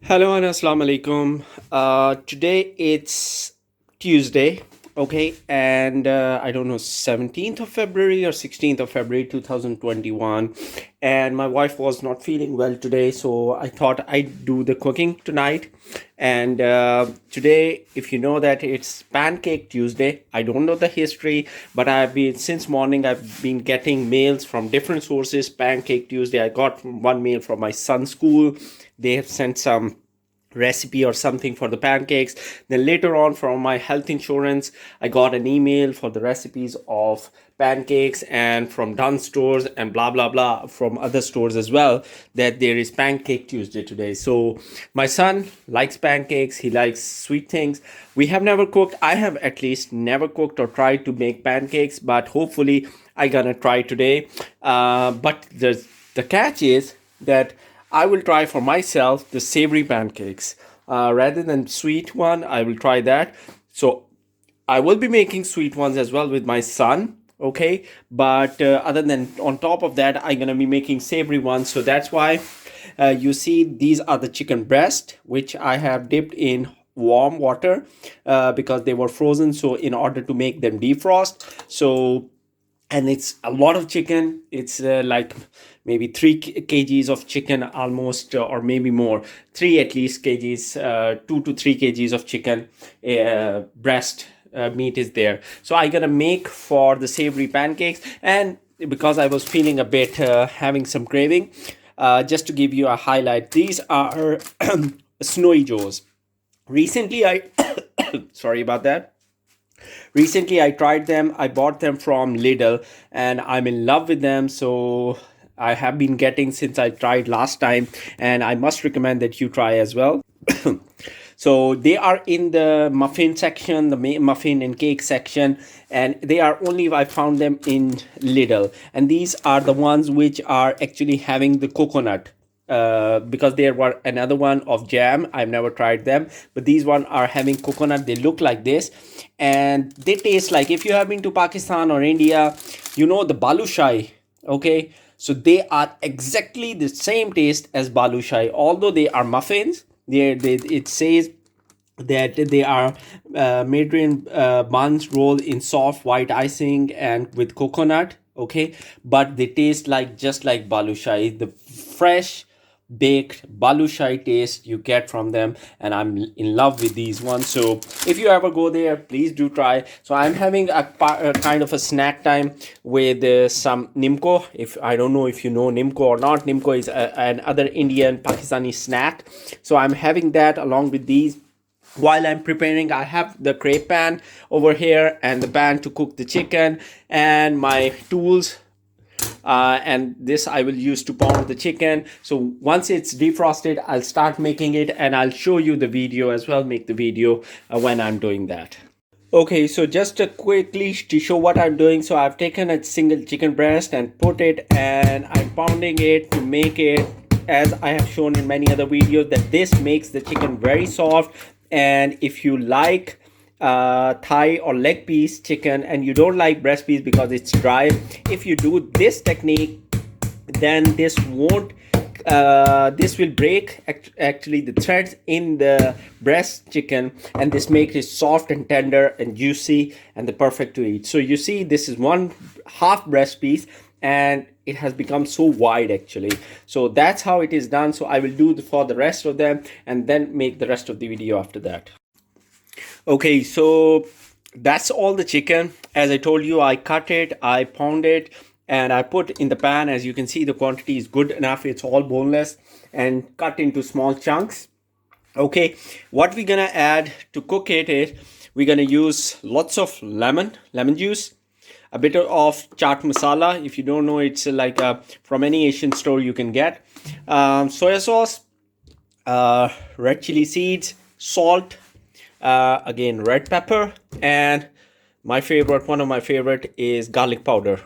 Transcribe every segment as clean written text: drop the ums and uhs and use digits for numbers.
Hello and assalamu alaikum. Today it's Tuesday, okay, and I don't know, 17th of February or 16th of February 2021. And my wife was not feeling well today, so I thought I'd do the cooking tonight. And today, if you know that it's Pancake Tuesday, I don't know the history, but since morning, I've been getting mails from different sources. Pancake Tuesday, I got one mail from my son's school. They have sent some recipe or something for the pancakes. Then later on, from my health insurance, I got an email for the recipes of pancakes, and from Dunn stores and blah blah blah from other stores as well, that there is Pancake Tuesday today. So my son likes pancakes, he likes sweet things. We have never cooked, I have at least never cooked or tried to make pancakes, but hopefully I gonna try today. But the catch is that I will try for myself the savory pancakes. Rather than sweet one, I will try that. So I will be making sweet ones as well with my son. Okay, but other than on top of that, I'm gonna be making savory ones. So that's why you see these are the chicken breast, which I have dipped in warm water because they were frozen. So in order to make them defrost, so and it's a lot of chicken. It's like maybe 3 kgs of chicken almost, or maybe more, three at least kgs, 2 to 3 kgs of chicken breast meat is there. So I gonna make for the savory pancakes. And because I was feeling a bit having some craving, just to give you a highlight, these are snowy joes. Recently I sorry about that. Recently, I tried them. I bought them from Lidl, and I'm in love with them. So I have been getting since I tried last time, and I must recommend that you try as well. So they are in the muffin section, the muffin and cake section, and they are only, I found them in Lidl. And these are the ones which are actually having the coconut, because there were another one of jam. I've never tried them, but these one are having coconut. They look like this, and they taste like, if you have been to Pakistan or India, you know the balushai. Okay, so they are exactly the same taste as balushai, although they are muffins. It says that they are made in buns rolled in soft white icing and with coconut. Okay, but they taste like just like balushai, the fresh baked balushai taste you get from them, and I'm in love with these ones. So if you ever go there, please do try. So I'm having a kind of a snack time with some nimco. If I don't know if you know nimco or not, nimco is another Indian Pakistani snack. So I'm having that along with these. While I'm preparing, I have the crepe pan over here and the pan to cook the chicken and my tools, and this I will use to pound the chicken. So once it's defrosted, I'll start making it, and I'll show you the video as well, make the video when I'm doing that. Okay, so just quickly to show what I'm doing. So I've taken a single chicken breast and put it, and I'm pounding it to make it, as I have shown in many other videos, that this makes the chicken very soft. And if you like thigh or leg piece chicken and you don't like breast piece because it's dry, if you do this technique, then this will break actually the threads in the breast chicken, and this makes it soft and tender and juicy and the perfect to eat. So you see, this is one half breast piece, and it has become so wide actually. So that's how it is done. So I will do for the rest of them and then make the rest of the video after that. Okay, so that's all the chicken. As I told you, I cut it, I pound it, and I put in the pan. As you can see, the quantity is good enough. It's all boneless and cut into small chunks. Okay, what we're gonna add to cook it is we're gonna use lots of lemon juice, a bit of chaat masala. If you don't know, it's like from any Asian store you can get. Soya sauce, red chili seeds, salt, again red pepper, and my favorite, one of my favorite, is garlic powder.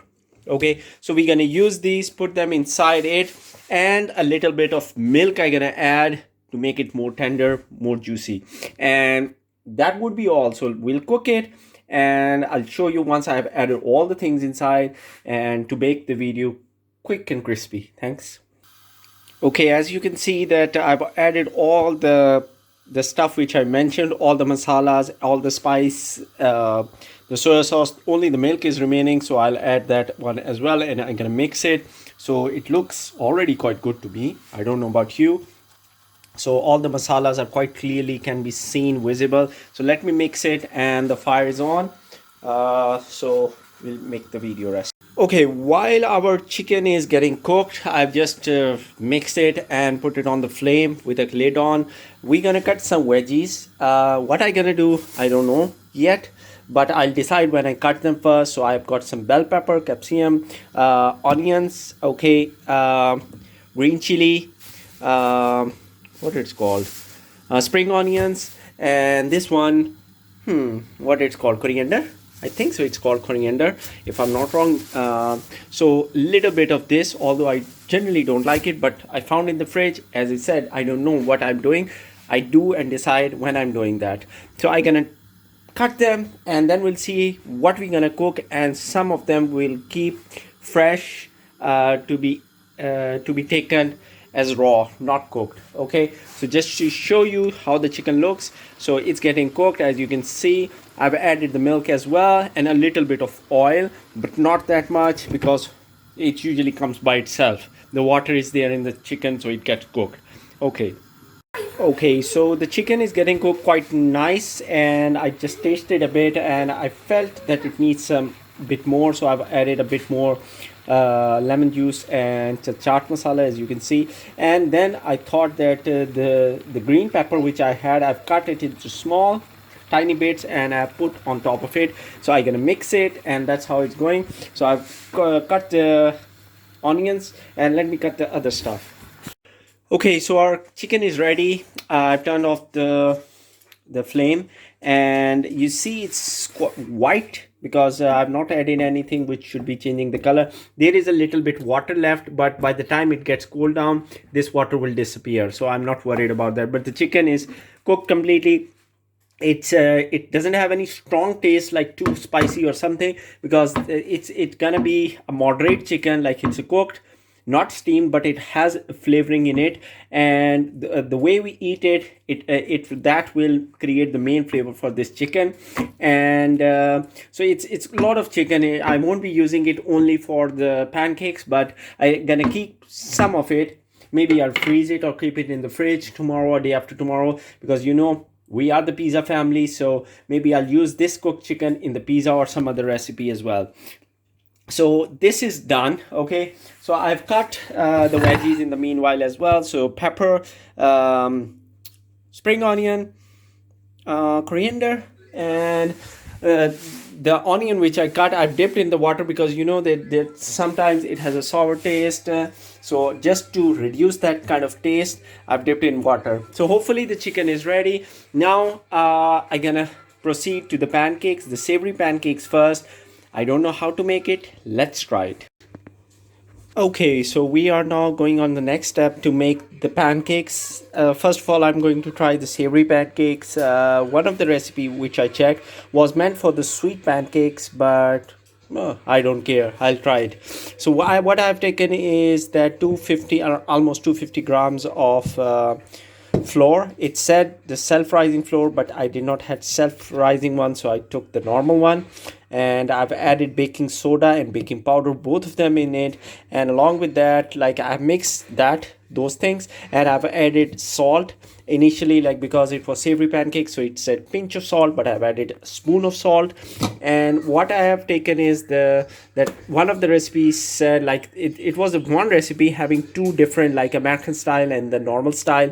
Okay, so we're gonna use these, put them inside it, and a little bit of milk I'm gonna add to make it more tender, more juicy, and that would be all. So we'll cook it, and I'll show you once I have added all the things inside, and to bake the video quick and crispy. Thanks. Okay, as you can see that I've added all the stuff which I mentioned, all the masalas, all the spice, the soya sauce. Only the milk is remaining, so I'll add that one as well, and I'm gonna mix it. So it looks already quite good to me. I don't know about you. So all the masalas are quite clearly can be seen, visible. So let me mix it, and the fire is on. So we'll make the video rest. Okay, while our chicken is getting cooked, I've just mixed it and put it on the flame with a lid on. We're gonna cut some veggies. What I gonna do, I don't know yet, but I'll decide when I cut them first. So I've got some bell pepper, capsicum, onions, okay, green chili, what it's called, spring onions, and this one, what it's called, coriander. I think so, it's called coriander, if I'm not wrong. So little bit of this, although I generally don't like it, but I found in the fridge. As I said, I don't know what I'm doing. I do and decide when I'm doing that. So I'm gonna cut them, and then we'll see what we're gonna cook, and some of them will keep fresh, to be taken as raw, not cooked. Okay, so just to show you how the chicken looks, so it's getting cooked. As you can see, I've added the milk as well and a little bit of oil, but not that much because it usually comes by itself. The water is there in the chicken, so it gets cooked. Okay, so the chicken is getting cooked quite nice, and I just tasted a bit and I felt that it needs some bit more, so I've added a bit more lemon juice and chaat masala, as you can see. And then I thought that the green pepper which I had, I've cut it into small tiny bits and I put on top of it. So I'm gonna mix it, and that's how it's going. So I've cut the onions, and let me cut the other stuff. Okay, so our chicken is ready. I've turned off the flame, and you see it's white because I've not added anything which should be changing the color. There is a little bit water left, but by the time it gets cooled down, this water will disappear, so I'm not worried about that. But the chicken is cooked completely. It doesn't have any strong taste like too spicy or something, because it's gonna be a moderate chicken, like it's cooked, not steamed, but it has flavoring in it. And the way we eat it that will create the main flavor for this chicken. And so it's a lot of chicken. I won't be using it only for the pancakes, but I'm gonna keep some of it. Maybe I'll freeze it or keep it in the fridge tomorrow or day after tomorrow, because we are the pizza family, so maybe I'll use this cooked chicken in the pizza or some other recipe as well. So this is done. Okay, so I've cut the veggies in the meanwhile as well. So pepper, spring onion, coriander, and the onion which I cut, I've dipped in the water, because that sometimes it has a sour taste. So just to reduce that kind of taste, I've dipped in water. So hopefully the chicken is ready. Now I'm gonna proceed to the pancakes, the savory pancakes first. I don't know how to make it. Let's try it. Okay, so we are now going on the next step to make the pancakes. First of all, I'm going to try the savory pancakes. One of the recipe which I checked was meant for the sweet pancakes, but I don't care. I'll try it. So what I've taken is that 250 or almost 250 grams of flour. It said the self-rising flour, but I did not have self-rising one, so I took the normal one. And I've added baking soda and baking powder, both of them in it. And along with that, like, I mixed those things, and I've added salt initially, like, because it was savory pancakes, so it said pinch of salt, but I've added a spoon of salt. And what I have taken is that one of the recipes said, like, it was one recipe having two different, like, American style and the normal style.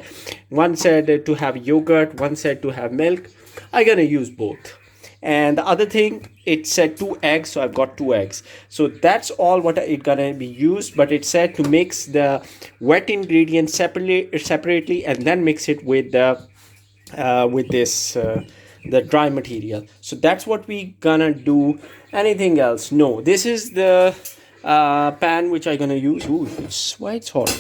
One said to have yogurt, one said to have milk. I'm gonna use both. And the other thing, it said 2 eggs, so I've got 2 eggs. So that's all what it gonna be used. But it said to mix the wet ingredients separately, and then mix it with the the dry material. So that's what we gonna do. Anything else? No. This is the pan which I'm gonna use. Ooh, why it's hot.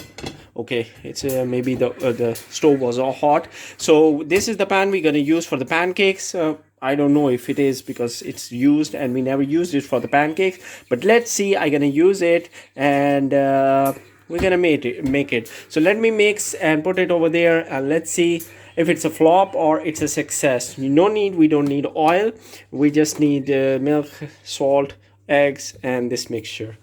Okay, it's maybe the stove was all hot. So this is the pan we're gonna use for the pancakes. I don't know if it is, because it's used and we never used it for the pancakes, but let's see. I'm gonna use it, and we're gonna make it. So let me mix and put it over there, and let's see if it's a flop or it's a success. We don't need oil. We just need milk, salt, eggs, and this mixture.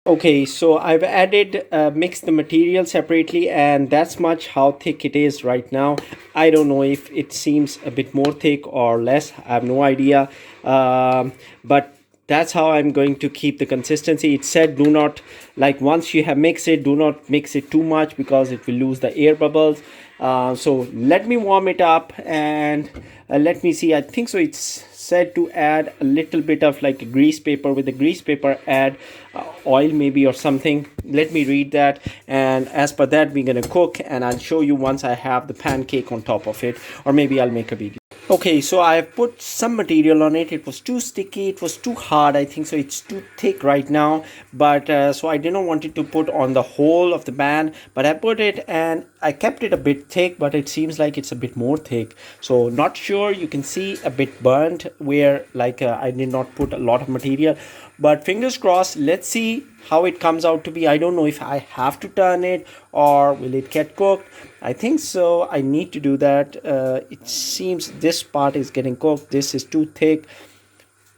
Okay, so I've added mixed the material separately, and that's much how thick it is right now. I don't know if it seems a bit more thick or less. I have no idea. But that's how I'm going to keep the consistency. It said do not, like, once you have mixed it, do not mix it too much because it will lose the air bubbles. So let me warm it up, and let me see. I think so it's said to add a little bit of like a grease paper. With the grease paper add oil maybe or something. Let me read that, and as per that we're gonna cook, and I'll show you once I have the pancake on top of it, or maybe I'll make a video. Okay, so I have put some material on it. It was too sticky, it was too hard, I think so. It's too thick right now, but so I didn't want it to put on the whole of the pan, but I put it and I kept it a bit thick, but it seems like it's a bit more thick. So not sure, you can see a bit burnt where like I did not put a lot of material, but fingers crossed. Let's see how it comes out to be. I don't know if I have to turn it or will it get cooked. I think so I need to do that. It seems this part is getting cooked, this is too thick.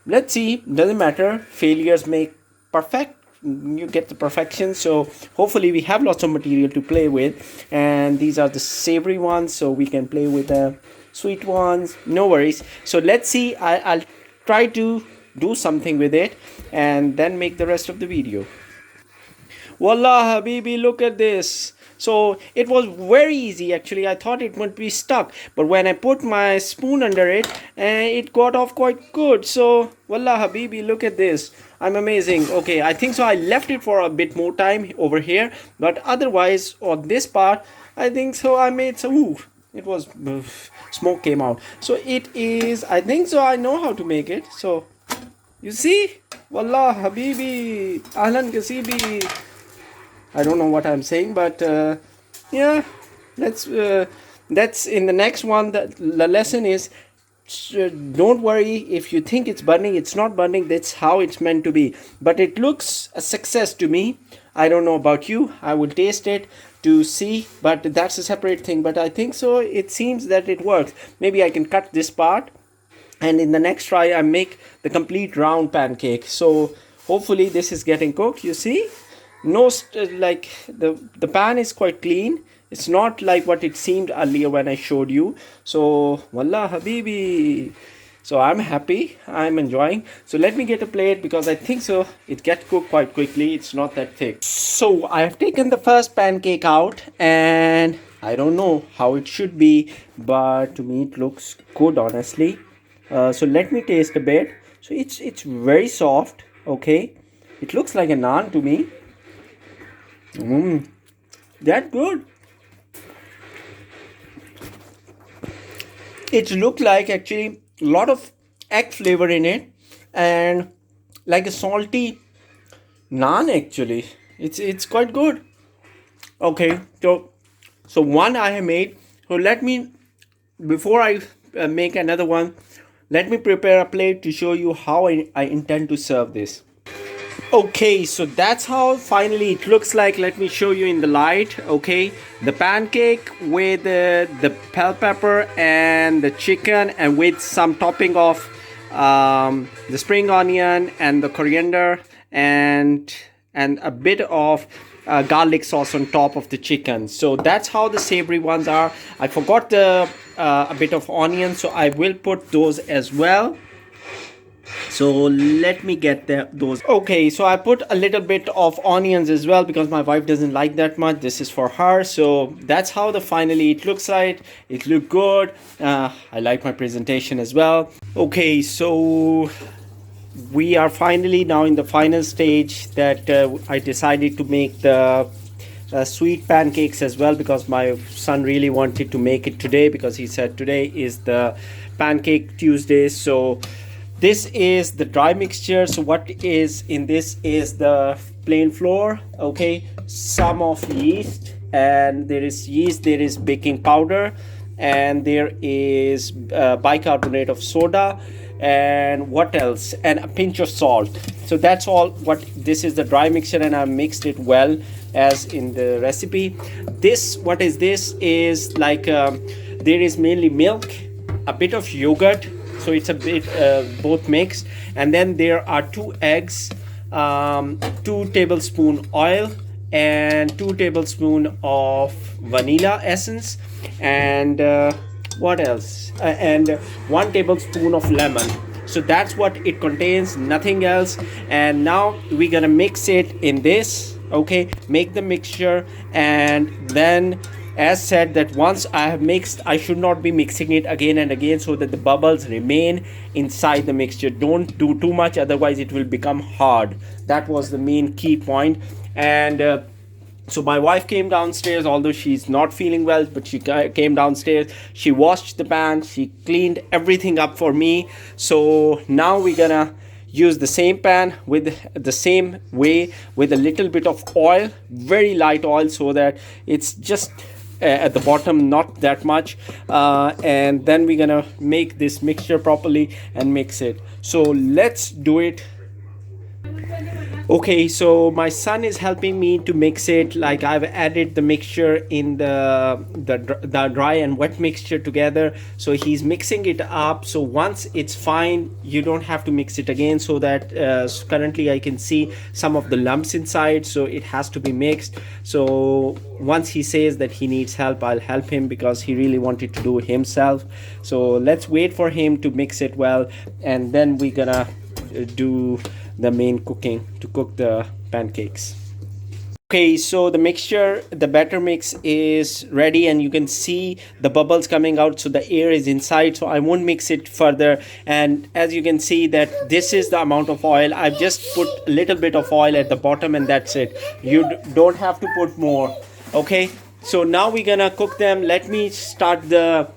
Let's see, doesn't matter, failures make perfect, you get the perfection. So hopefully we have lots of material to play with, and these are the savory ones, so we can play with the sweet ones, no worries. So let's see, I'll try to do something with it and then make the rest of the video. Wallah habibi, look at this. So it was very easy actually. I thought it would be stuck, but when I put my spoon under it, it got off quite good. So wallah habibi, look at this. I'm amazing. Okay, I think so I left it for a bit more time over here, but otherwise on this part I think so I made some it was smoke came out. So it is, I think so I know how to make it. So you see, wallah habibi, ahlan kasibi. I don't know what I'm saying, but yeah, that's in the next one. The lesson is, don't worry if you think it's burning. It's not burning. That's how it's meant to be. But it looks a success to me. I don't know about you. I will taste it to see, but that's a separate thing. But I think so. It seems that it works. Maybe I can cut this part, and in the next try I make the complete round pancake. So hopefully this is getting cooked. You see, no like the pan is quite clean. It's not like what it seemed earlier when I showed you. So wallah habibi, so I'm happy, I'm enjoying. So let me get a plate, because I think so it gets cooked quite quickly. It's not that thick. So I have taken the first pancake out, and I don't know how it should be, but to me it looks good, honestly. So let me taste a bit. So it's very soft. Okay, it looks like a naan to me. That good. It looked like actually a lot of egg flavor in it, and like a salty naan actually. It's quite good. Okay, so one I have made. So let me, before I make another one, let me prepare a plate to show you how I intend to serve this. Okay, so that's how finally it looks like. Let me show you in the light. Okay, the pancake with the bell pepper and the chicken, and with some topping of the spring onion and the coriander, and a bit of garlic sauce on top of the chicken. So that's how the savory ones are. I forgot the a bit of onion, so I will put those as well. So let me get those. Okay, so I put a little bit of onions as well, because my wife doesn't like that much. This is for her. So that's how finally it looks like. It looked good. I like my presentation as well. Okay, so we are finally now in the final stage that I decided to make the sweet pancakes as well, because my son really wanted to make it today, because he said today is the Pancake Tuesday. So this is the dry mixture. So what is in this is the plain flour, okay, some of yeast, and there is baking powder, and there is bicarbonate of soda, and what else, and a pinch of salt. So that's all. What this is the dry mixture, and I mixed it well as in the recipe. This, what is this, is like there is mainly milk, a bit of yogurt, so it's a bit both mixed, and then there are 2 eggs, 2 tablespoon oil, and 2 tablespoon of vanilla essence, and what else, and 1 tablespoon of lemon. So that's what it contains, nothing else. And now we're gonna mix it in this, okay, make the mixture. And then, as said, that once I have mixed, I should not be mixing it again and again, so that the bubbles remain inside the mixture. Don't do too much, otherwise it will become hard. That was the main key point. And so my wife came downstairs, although she's not feeling well, but she came downstairs, she washed the pan, she cleaned everything up for me. So now we're gonna use the same pan with the same way, with a little bit of oil, very light oil, so that it's just at the bottom, not that much. And then we're gonna make this mixture properly and mix it. So let's do it. Okay, so my son is helping me to mix it. Like, I've added the mixture in the dry and wet mixture together, so he's mixing it up. So once it's fine, you don't have to mix it again. So that currently I can see some of the lumps inside, so it has to be mixed. So once he says that he needs help, I'll help him, because he really wanted to do it himself. So let's wait for him to mix it well, and then we're gonna do the main cooking to cook the pancakes. Okay, so the mixture, the batter mix is ready, and you can see the bubbles coming out, so the air is inside. So I won't mix it further. And as you can see, that this is the amount of oil. I've just put a little bit of oil at the bottom, and that's it. You don't have to put more. Okay, so now we're gonna cook them. Let me start the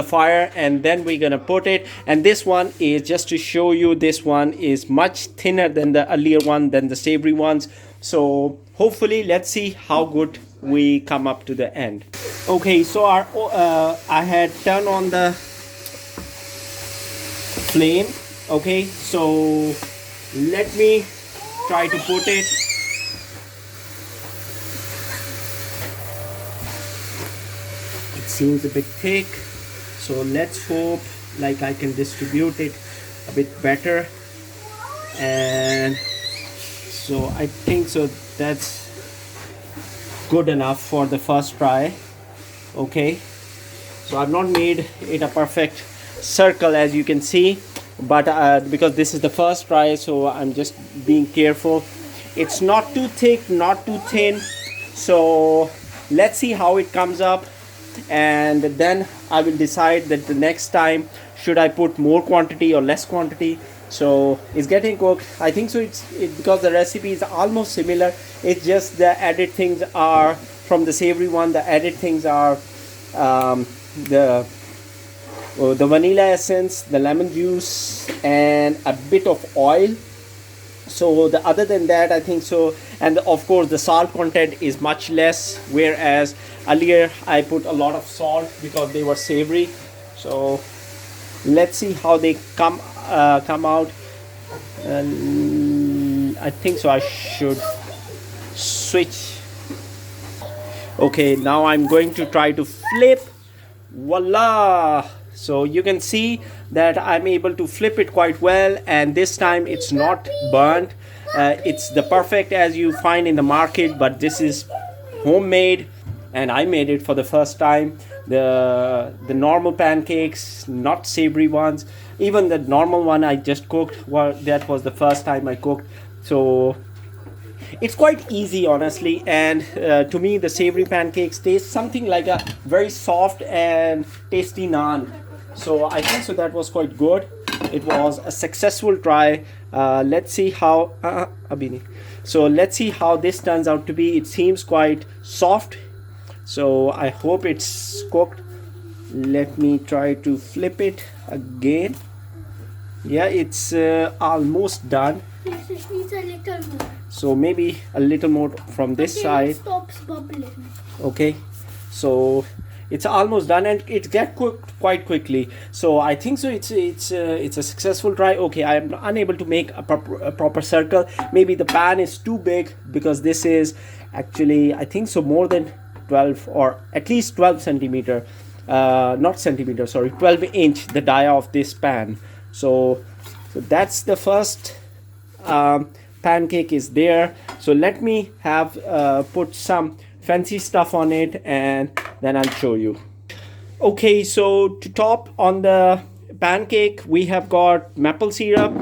fire, and then we're gonna put it. And this one is, just to show you, this one is much thinner than the earlier one, than the savory ones. So hopefully, let's see how good we come up to the end. Okay, so our I had turned on the flame. Okay, so let me try to put it. It seems a bit thick, so let's hope like I can distribute it a bit better. And so I think so that's good enough for the first try. Okay, so I've not made it a perfect circle, as you can see, but because this is the first try, so I'm just being careful. It's not too thick, not too thin. So let's see how it comes up, and then I will decide that the next time should I put more quantity or less quantity. So it's getting cooked. I think so. It's because the recipe is almost similar. It's just the added things are from the savory one. The added things are the vanilla essence, the lemon juice, and a bit of oil. So the other than that, I think so, and of course the salt content is much less, whereas earlier I put a lot of salt because they were savory. So let's see how they come out. I think so I should switch. Okay, now I'm going to try to flip. Voila! So you can see that I'm able to flip it quite well, and this time it's not burnt. It's the perfect as you find in the market, but this is homemade, and I made it for the first time. The normal pancakes, not savory ones. Even the normal one I just cooked, well, that was the first time I cooked. So it's quite easy, honestly, and to me the savory pancakes taste something like a very soft and tasty naan. So I think so that was quite good. It was a successful try. Let's see how Abini. So let's see how this turns out to be. It seems quite soft, so I hope it's cooked. Let me try to flip it again. Yeah, it's almost done. Yes, it needs a little more. So maybe a little more from this side. It stops bubbling. Okay, so it's almost done, and it get cooked quite quickly. So I think so it's a successful try. Okay, I am unable to make a proper circle. Maybe the pan is too big, because this is actually, I think so, more than 12, or at least 12 centimeter, not centimeter, sorry, 12-inch the dia of this pan. So that's the first pancake is there. So let me have put some fancy stuff on it, and then I'll show you. Okay, so to top on the pancake, we have got maple syrup,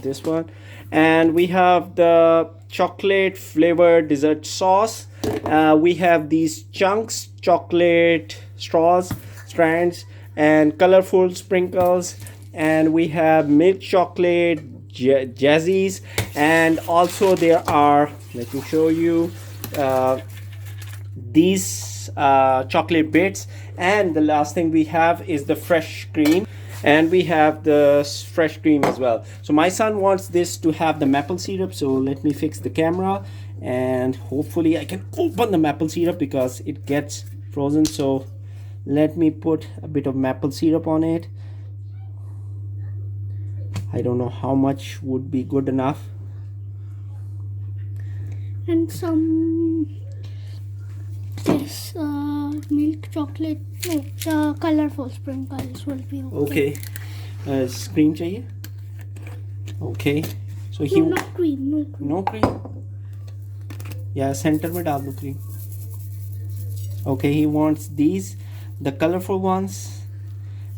this one, and we have the chocolate flavored dessert sauce. We have these chunks, chocolate strands, and colorful sprinkles, and we have milk chocolate jazzies, and also there are, let me show you, these chocolate bits. And the last thing we have is the fresh cream, and we have the fresh cream as well. So my son wants this to have the maple syrup, so let me fix the camera, and hopefully I can open the maple syrup because it gets frozen. So let me put a bit of maple syrup on it. I don't know how much would be good enough. And some this milk chocolate, no, colorful sprinkles will be okay. Okay, cream चाहिए? Okay, so he no, not cream, no cream. No cream? Yeah, center में डाल दो cream. Okay, he wants these, the colorful ones,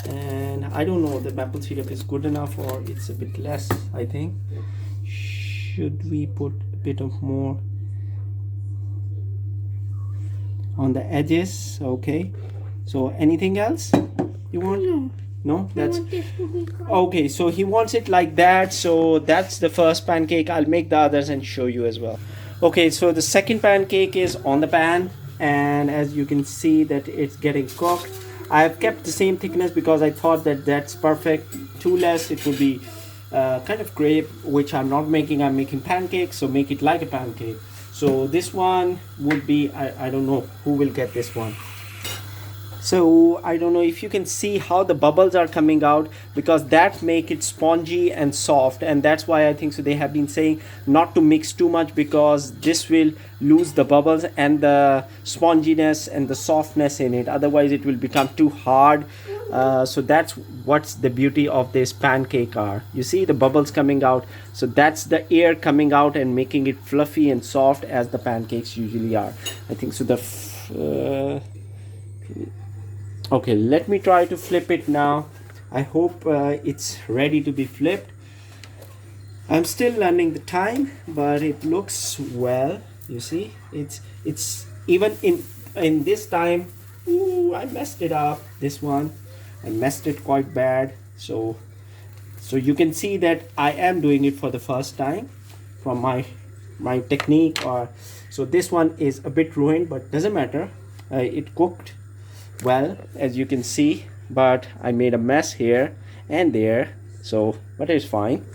and I don't know the maple syrup is good enough or it's a bit less. I think should we put a bit of more on the edges? Okay, so anything else you want? No, that's okay. So he wants it like that. So that's the first pancake. I'll make the others and show you as well. Okay, so the second pancake is on the pan, and as you can see that it's getting cooked. I have kept the same thickness because I thought that that's perfect. Too less, it would be kind of crepe, which I'm not making. I'm making pancakes, so make it like a pancake. So this one would be, I don't know who will get this one. So I don't know if you can see how the bubbles are coming out, because that make it spongy and soft, and that's why I think so they have been saying not to mix too much, because this will lose the bubbles and the sponginess and the softness in it. Otherwise it will become too hard. So that's what's the beauty of this pancake are. You see the bubbles coming out, so that's the air coming out and making it fluffy and soft as the pancakes usually are. I think so. Okay, let me try to flip it now. I hope it's ready to be flipped. I'm still learning the time, but it looks well. You see, it's even in this time. Ooh, I messed it up. This one, I messed it quite bad. So you can see that I am doing it for the first time from my technique. Or so this one is a bit ruined, but doesn't matter. It cooked well, as you can see, but I made a mess here and there, so but it's fine.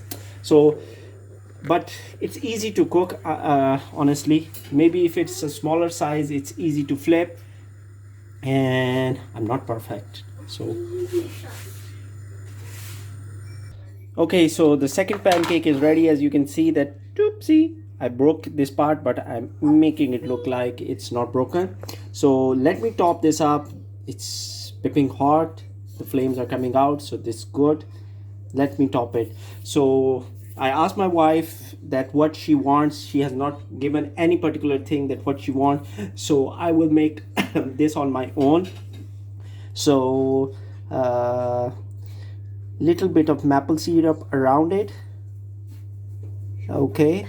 So but it's easy to cook, honestly. Maybe if it's a smaller size, it's easy to flip, and I'm not perfect. So okay, so the second pancake is ready. As you can see that, oopsie, I broke this part, but I'm making it look like it's not broken. So let me top this up. It's piping hot, the flames are coming out, so this is good. Let me top it. So I asked my wife that what she wants. She has not given any particular thing that what she wants, so I will make this on my own. So little bit of maple syrup around it. Okay,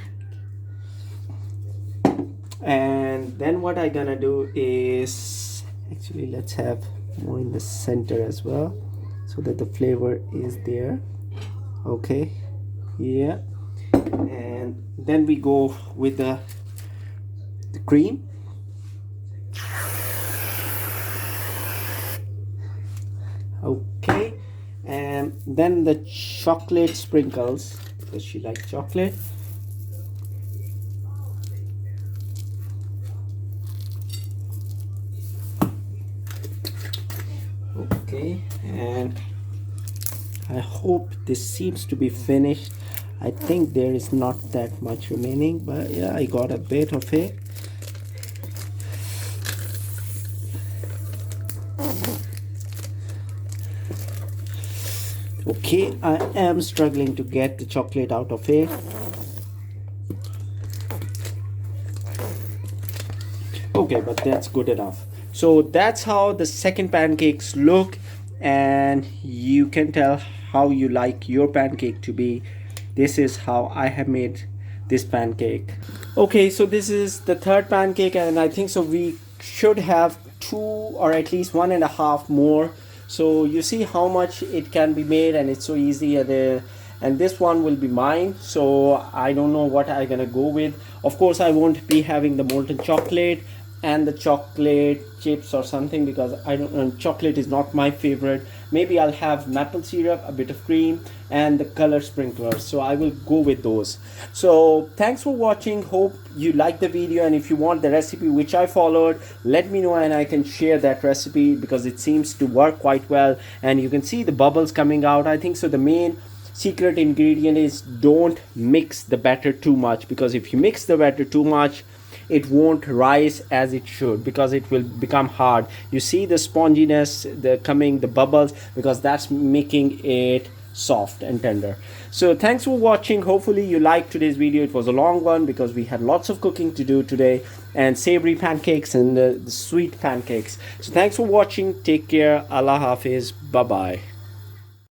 and then what I gonna do is, actually let's have more in the center as well, so that the flavor is there. Okay, yeah, and then we go with the cream. Okay, and then the chocolate sprinkles, because she likes chocolate. Okay, and I hope this seems to be finished. I think there is not that much remaining, but yeah, I got a bit of it. Okay, I am struggling to get the chocolate out of it. Okay, but that's good enough. So that's how the second pancakes look, and you can tell how you like your pancake to be. This is how I have made this pancake. Okay, so this is the third pancake, and I think so we should have two or at least one and a half more. So you see how much it can be made, and it's so easy. And this one will be mine. So I don't know what I'm gonna go with. Of course, I won't be having the molten chocolate and the chocolate chips or something, because I don't chocolate is not my favorite. Maybe I'll have maple syrup, a bit of cream, and the color sprinklers, so I will go with those. So thanks for watching, hope you like the video, and if you want the recipe which I followed, let me know and I can share that recipe, because it seems to work quite well. And you can see the bubbles coming out. I think so the main secret ingredient is don't mix the batter too much, because if you mix the batter too much, it won't rise as it should, because it will become hard. You see the sponginess, the bubbles, because that's making it soft and tender. So thanks for watching, hopefully you liked today's video. It was a long one because we had lots of cooking to do today, and savory pancakes and the sweet pancakes. So thanks for watching, take care, Allah Hafiz, bye bye.